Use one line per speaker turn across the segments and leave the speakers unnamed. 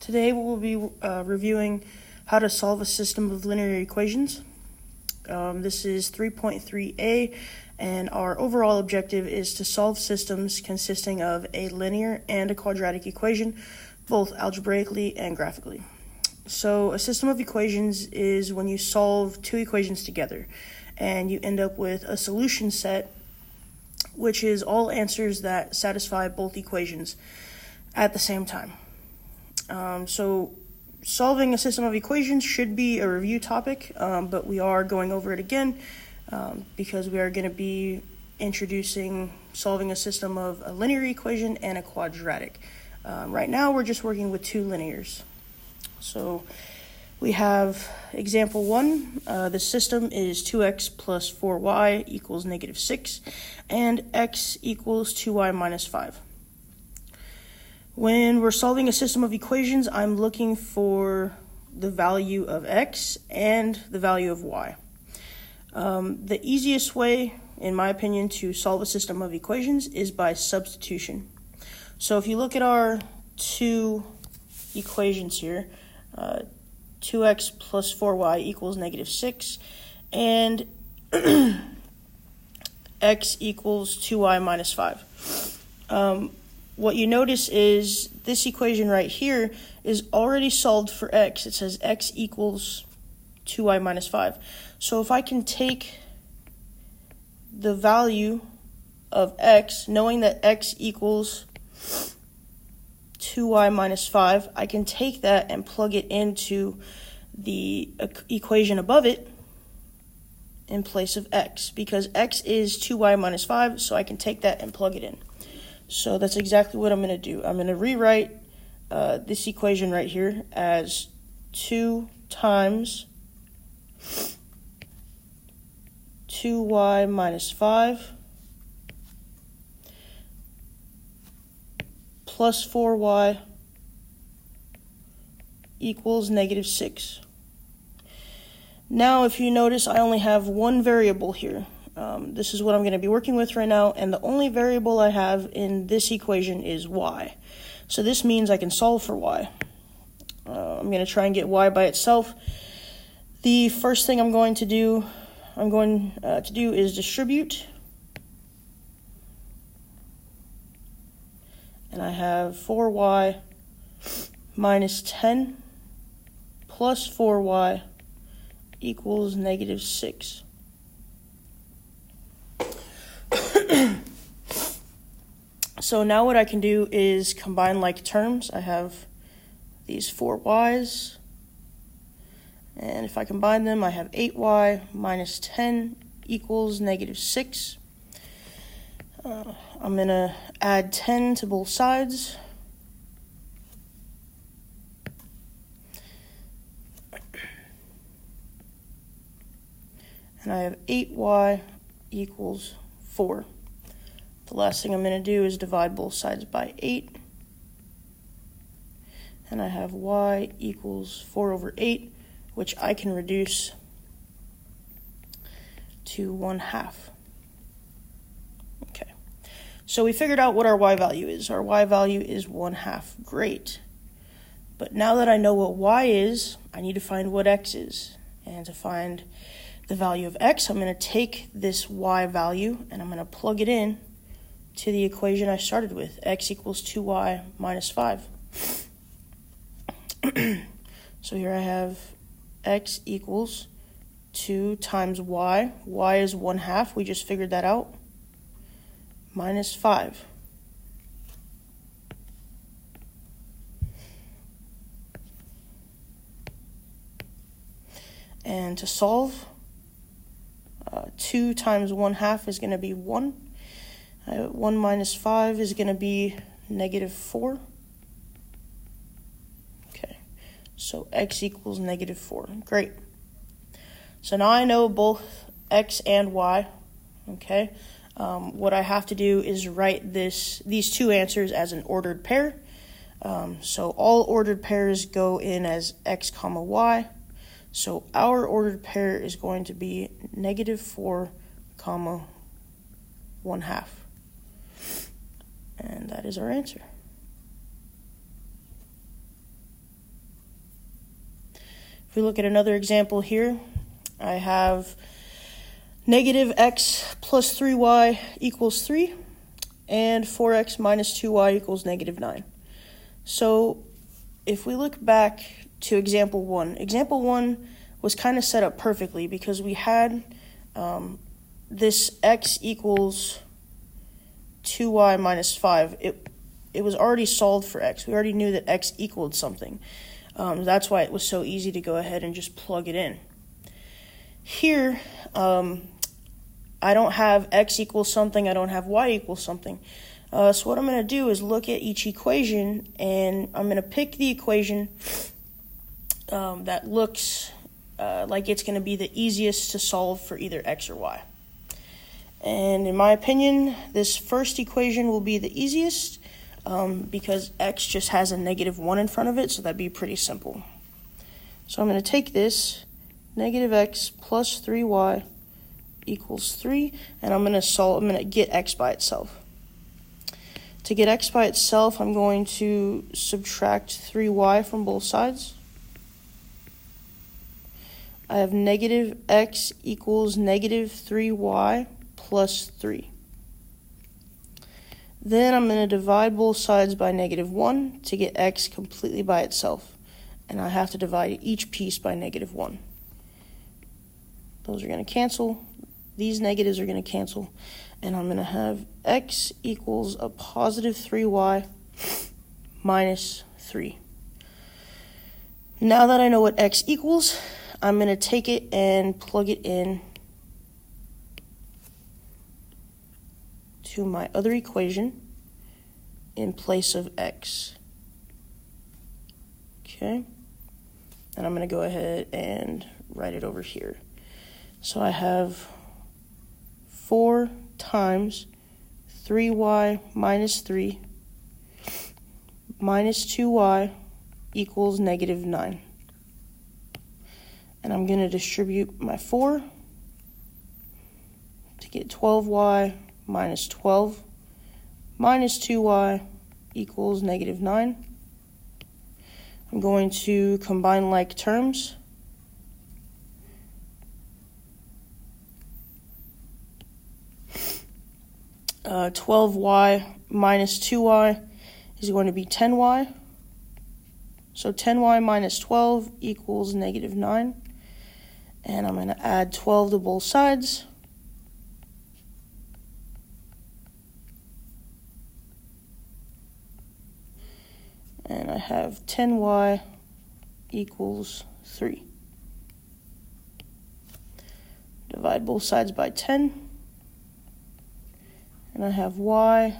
Today we'll be reviewing how to solve a system of linear equations. This is 3.3a, and our overall objective is to solve systems consisting of a linear and a quadratic equation, both algebraically and graphically. So a system of equations is when you solve two equations together, and you end up with a solution set, which is all answers that satisfy both equations at the same time. So solving a system of equations should be a review topic, but we are going over it again because we are going to be introducing solving a system of a linear equation and a quadratic. Right now we're just working with two linears. So we have example 1. The system is 2x plus 4y equals negative 6, and x equals 2y minus 5. When we're solving a system of equations, I'm looking for the value of x and the value of y. The easiest way, in my opinion, to solve a system of equations is by substitution. So if you look at our two equations here, 2x plus 4y equals negative 6, and x equals 2y minus 5. What you notice is this equation right here is already solved for x. It says x equals 2y minus 5. So if I can take the value of x, knowing that x equals 2y minus 5, I can take that and plug it into the equation above it in place of x, because x is 2y minus 5, so I can take that and plug it in. So that's exactly what I'm going to do. I'm going to rewrite this equation right here as 2 times 2y minus 5 plus 4y equals negative 6. Now, if you notice, I only have one variable here. This is what I'm going to be working with right now, and the only variable I have in this equation is y. So this means I can solve for y. I'm going to try and get y by itself. The first thing I'm going to do is distribute. And I have 4y minus 10 plus 4y equals negative 6. So now what I can do is combine like terms. I have these 4 y's, and if I combine them, I have 8y minus 10 equals negative 6. I'm going to add 10 to both sides. And I have 8y equals 4. The last thing I'm going to do is divide both sides by 8. And I have y equals 4 over 8, which I can reduce to 1/2. Okay. So we figured out what our y value is. Our y value is 1/2. Great. But now that I know what y is, I need to find what x is. And to find the value of x, I'm going to take this y value and I'm going to plug it in to the equation I started with, x equals 2y minus 5. So here I have x equals 2 times y. Y is 1/2. We just figured that out. Minus 5. And to solve, 2 times 1/2 is going to be 1. 1 minus 5 is going to be negative 4. Okay, so x equals negative 4. Great. So now I know both x and y. Okay, what I have to do is write these two answers as an ordered pair. So all ordered pairs go in as x comma y. So our ordered pair is going to be negative 4 comma 1/2. And that is our answer. If we look at another example here, I have negative x plus 3y equals 3, and 4x minus 2y equals negative 9. So if we look back to example 1 was kind of set up perfectly because we had this x equals 2y minus 5. It was already solved for x. We already knew that x equaled something. That's why it was so easy to go ahead and just plug it in. Here, I don't have x equals something. I don't have y equals something. So what I'm going to do is look at each equation, and I'm going to pick the equation that looks like it's going to be the easiest to solve for either x or y. And in my opinion, this first equation will be the easiest because x just has a negative 1 in front of it, so that'd be pretty simple. So I'm going to take this, negative x plus 3y equals 3, and I'm going to get x by itself. To get x by itself, I'm going to subtract 3y from both sides. I have negative x equals negative 3y plus 3. Then I'm going to divide both sides by negative 1 to get x completely by itself. And I have to divide each piece by negative 1. Those are going to cancel. These negatives are going to cancel. And I'm going to have x equals a positive 3y minus 3. Now that I know what x equals, I'm going to take it and plug it in to my other equation in place of x. Okay. And I'm going to go ahead and write it over here. So I have 4 times 3y minus 3 minus 2y equals negative 9. And I'm going to distribute my 4 to get 12y minus 12 minus 2y equals negative 9. I'm going to combine like terms. Uh, 12y minus 2y is going to be 10y. So 10y minus 12 equals negative 9. And I'm going to add 12 to both sides. And I have 10y equals 3. Divide both sides by 10. And I have y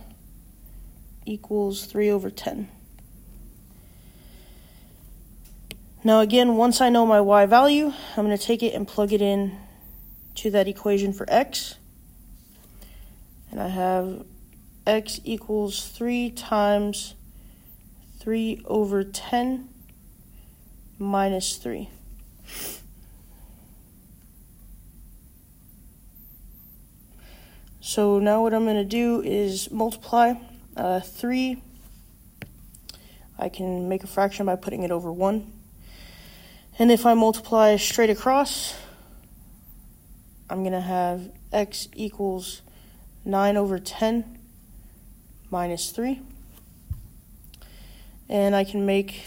equals 3 over 10. Now again, once I know my y value, I'm going to take it and plug it in to that equation for x. And I have x equals 3 times 3 over 10 minus 3. So now what I'm going to do is multiply 3. I can make a fraction by putting it over 1. And if I multiply straight across, I'm going to have x equals 9 over 10 minus 3. And I can make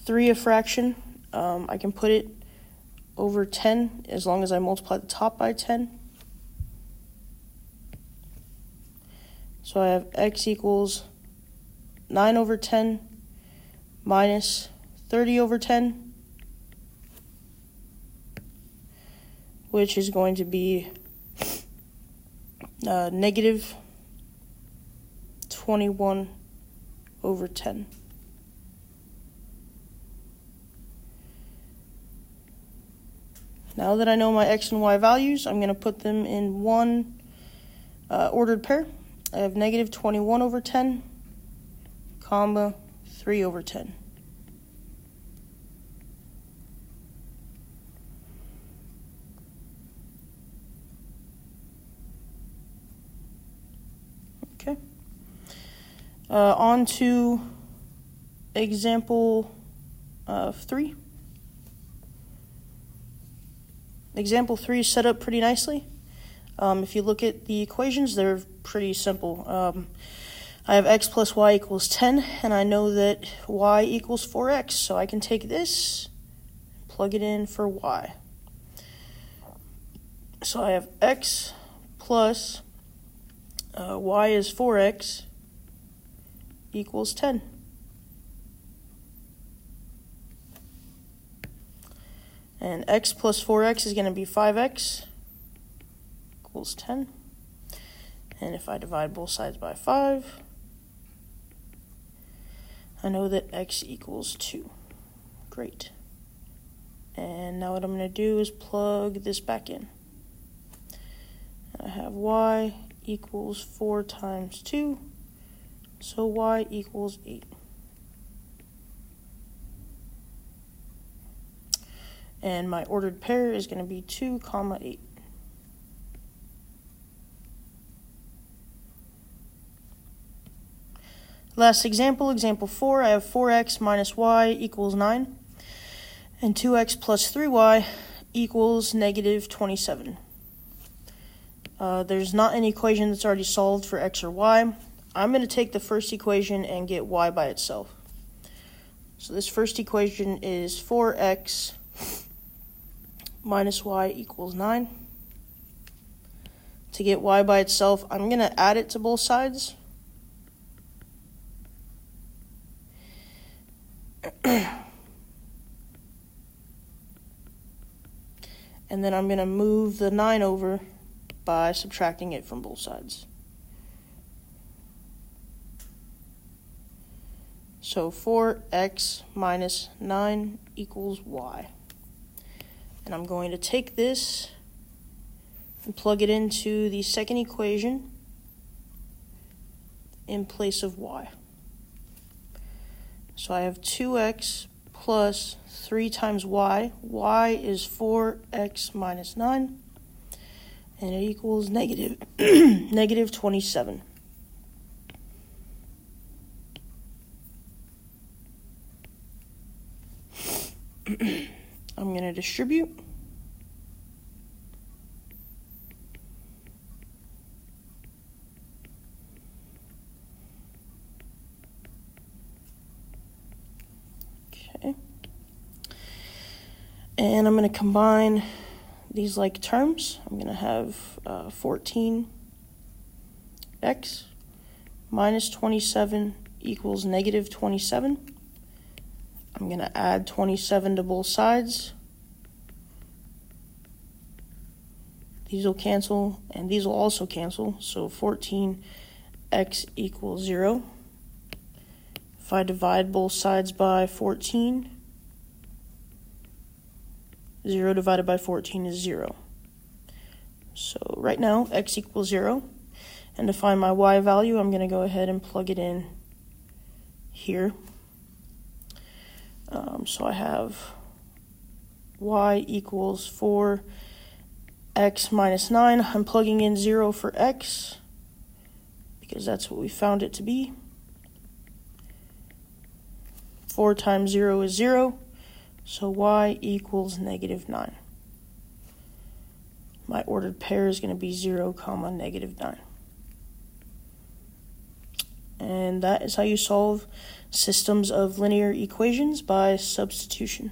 3 a fraction. I can put it over 10 as long as I multiply the top by 10. So I have x equals 9 over 10 minus 30 over 10, which is going to be negative 21 over 10. Now that I know my x and y values, I'm going to put them in one ordered pair. I have negative 21 over 10, comma, 3 over 10. Okay. On to example 3. Example 3 is set up pretty nicely. If you look at the equations, they're pretty simple. I have x plus y equals 10, and I know that y equals 4x, so I can take this, plug it in for y. So I have x plus y is 4x equals 10. And x plus 4x is going to be 5x equals 10. And if I divide both sides by 5, I know that x equals 2. Great. And now what I'm going to do is plug this back in. I have y equals 4 times 2, so y equals 8. And my ordered pair is going to be 2, 8. Last example, example 4, I have 4x minus y equals 9, and 2x plus 3y equals negative 27. There's not an equation that's already solved for x or y. I'm going to take the first equation and get y by itself. So this first equation is 4x minus y equals 9. To get y by itself, I'm going to add it to both sides. And then I'm going to move the 9 over by subtracting it from both sides. So 4x minus 9 equals y. And I'm going to take this and plug it into the second equation in place of y. So I have 2x plus 3 times y. Y is 4x minus 9. And it equals negative 27. I'm going to distribute. Okay. And I'm going to combine these like terms. I'm going to have 14x minus 27 equals negative 27. I'm going to add 27 to both sides. These will cancel, and these will also cancel. So 14x equals 0. If I divide both sides by 14, 0 divided by 14 is 0. So right now, x equals 0. And to find my y value, I'm going to go ahead and plug it in here. So I have y equals 4x minus 9. I'm plugging in 0 for x because that's what we found it to be. 4 times 0 is 0. So y equals negative 9. My ordered pair is going to be 0, negative 9. And that is how you solve systems of linear equations by substitution.